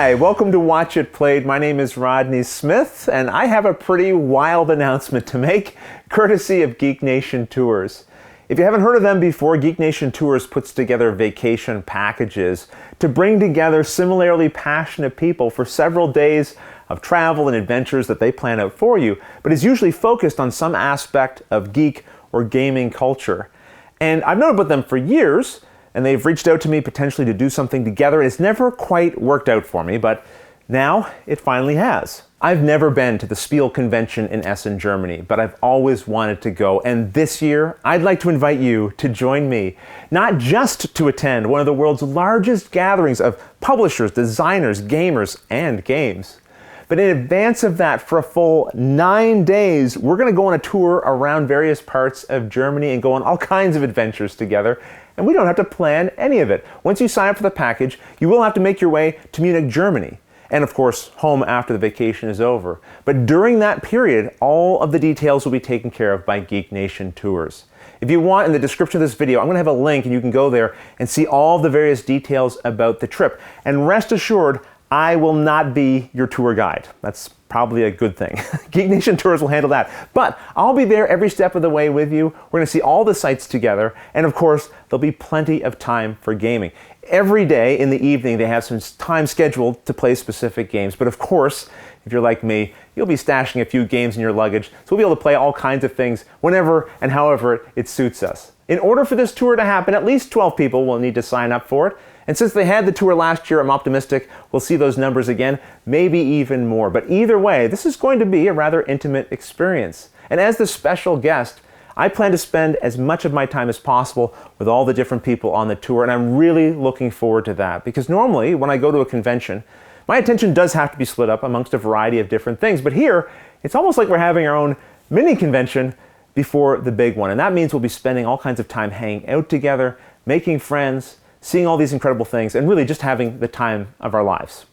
Hi, welcome to Watch It Played. My name is Rodney Smith, and I have a pretty wild announcement to make, courtesy of Geek Nation Tours. If you haven't heard of them before, Geek Nation Tours puts together vacation packages to bring together similarly passionate people for several days of travel and adventures that they plan out for you, but is usually focused on some aspect of geek or gaming culture. And I've known about them for years, and they've reached out to me potentially to do something together. It's never quite worked out for me, but now it finally has. I've never been to the Spiel convention in Essen, Germany, but I've always wanted to go. And this year, I'd like to invite you to join me, not just to attend one of the world's largest gatherings of publishers, designers, gamers, and games, but in advance of that, for a full 9 days, we're going to go on a tour around various parts of Germany and go on all kinds of adventures together. And we don't have to plan any of it. Once you sign up for the package, you will have to make your way to Munich, Germany. And of course, home after the vacation is over. But during that period, all of the details will be taken care of by Geek Nation Tours. If you want, in the description of this video, I'm going to have a link and you can go there and see all the various details about the trip. And rest assured, I will not be your tour guide. That's probably a good thing. Geek Nation Tours will handle that. But I'll be there every step of the way with you. We're going to see all the sites together. And of course, there'll be plenty of time for gaming. Every day in the evening, they have some time scheduled to play specific games. But of course, if you're like me, you'll be stashing a few games in your luggage. So we'll be able to play all kinds of things whenever and however it suits us. In order for this tour to happen, at least 12 people will need to sign up for it. And since they had the tour last year, I'm optimistic we'll see those numbers again, maybe even more. But either way, this is going to be a rather intimate experience. And as the special guest, I plan to spend as much of my time as possible with all the different people on the tour, and I'm really looking forward to that. Because normally, when I go to a convention, my attention does have to be split up amongst a variety of different things. But here, it's almost like we're having our own mini convention before the big one. And that means we'll be spending all kinds of time hanging out together, making friends, seeing all these incredible things, and really just having the time of our lives.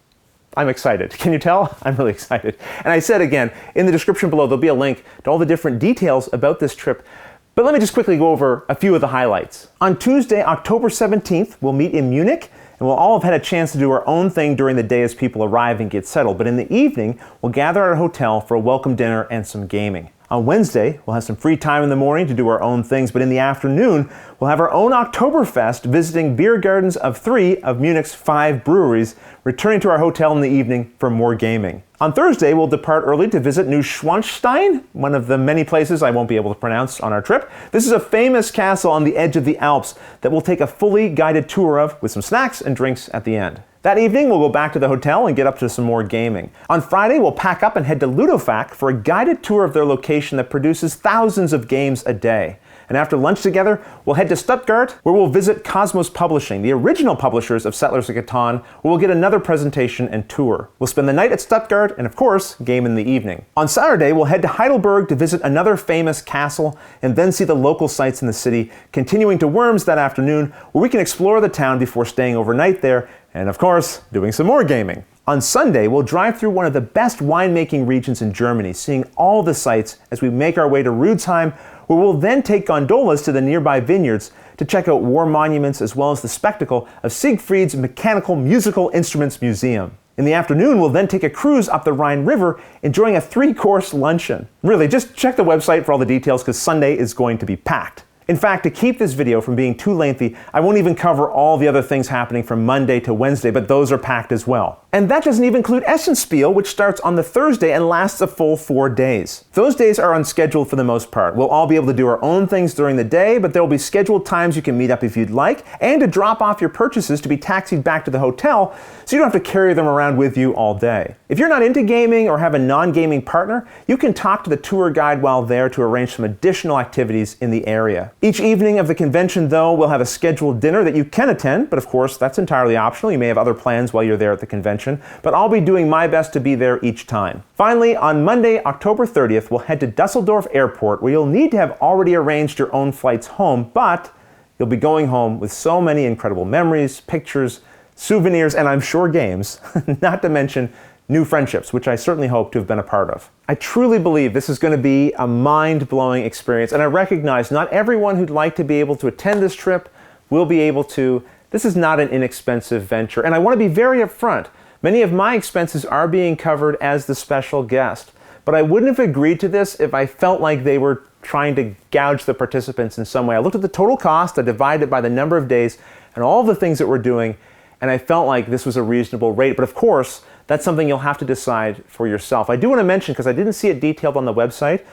I'm excited. Can you tell? I'm really excited. And I said again, in the description below, there'll be a link to all the different details about this trip. But let me just quickly go over a few of the highlights. On Tuesday, October 17th, we'll meet in Munich, and we'll all have had a chance to do our own thing during the day as people arrive and get settled. But in the evening, we'll gather at our hotel for a welcome dinner and some gaming. On Wednesday, we'll have some free time in the morning to do our own things, but in the afternoon, we'll have our own Oktoberfest visiting beer gardens of 3 of Munich's 5 breweries, returning to our hotel in the evening for more gaming. On Thursday, we'll depart early to visit Neuschwanstein, one of the many places I won't be able to pronounce on our trip. This is a famous castle on the edge of the Alps that we'll take a fully guided tour of with some snacks and drinks at the end. That evening, we'll go back to the hotel and get up to some more gaming. On Friday, we'll pack up and head to Ludofac for a guided tour of their location that produces thousands of games a day. And after lunch together, we'll head to Stuttgart, where we'll visit Cosmos Publishing, the original publishers of Settlers of Catan, where we'll get another presentation and tour. We'll spend the night at Stuttgart and, of course, game in the evening. On Saturday, we'll head to Heidelberg to visit another famous castle and then see the local sites in the city, continuing to Worms that afternoon, where we can explore the town before staying overnight there and, of course, doing some more gaming. On Sunday, we'll drive through one of the best winemaking regions in Germany, seeing all the sights as we make our way to Rudesheim, where we'll then take gondolas to the nearby vineyards to check out war monuments as well as the spectacle of Siegfried's Mechanical Musical Instruments Museum. In the afternoon, we'll then take a cruise up the Rhine River, enjoying a 3-course luncheon. Really, just check the website for all the details because Sunday is going to be packed. In fact, to keep this video from being too lengthy, I won't even cover all the other things happening from Monday to Wednesday, but those are packed as well. And that doesn't even include Essen Spiel, which starts on the Thursday and lasts a full 4 days. Those days are unscheduled for the most part. We'll all be able to do our own things during the day, but there will be scheduled times you can meet up if you'd like, and to drop off your purchases to be taxied back to the hotel, so you don't have to carry them around with you all day. If you're not into gaming or have a non-gaming partner, you can talk to the tour guide while there to arrange some additional activities in the area. Each evening of the convention, though, we'll have a scheduled dinner that you can attend, but of course, that's entirely optional. You may have other plans while you're there at the convention, but I'll be doing my best to be there each time. Finally, on Monday, October 30th, we'll head to Dusseldorf Airport, where you'll need to have already arranged your own flights home, but you'll be going home with so many incredible memories, pictures, souvenirs, and I'm sure games, not to mention new friendships, which I certainly hope to have been a part of. I truly believe this is going to be a mind-blowing experience, and I recognize not everyone who'd like to be able to attend this trip will be able to. This is not an inexpensive venture, and I want to be very upfront. Many of my expenses are being covered as the special guest, but I wouldn't have agreed to this if I felt like they were trying to gouge the participants in some way. I looked at the total cost, I divided it by the number of days, and all the things that we're doing, and I felt like this was a reasonable rate. But of course, that's something you'll have to decide for yourself. I do want to mention, because I didn't see it detailed on the website,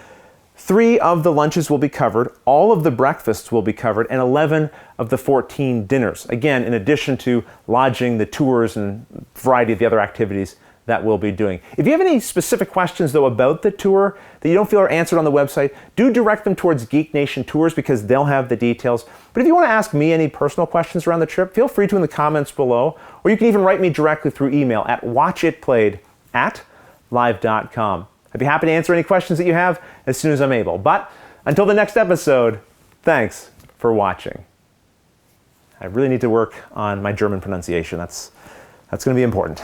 3 of the lunches will be covered, all of the breakfasts will be covered, and 11 of the 14 dinners. Again, in addition to lodging, the tours, and a variety of the other activities that we'll be doing. If you have any specific questions, though, about the tour that you don't feel are answered on the website, do direct them towards Geek Nation Tours because they'll have the details. But if you want to ask me any personal questions around the trip, feel free to in the comments below, or you can even write me directly through email at watchitplayed@live.com. I'd be happy to answer any questions that you have as soon as I'm able. But until the next episode, thanks for watching. I really need to work on my German pronunciation. That's going to be important.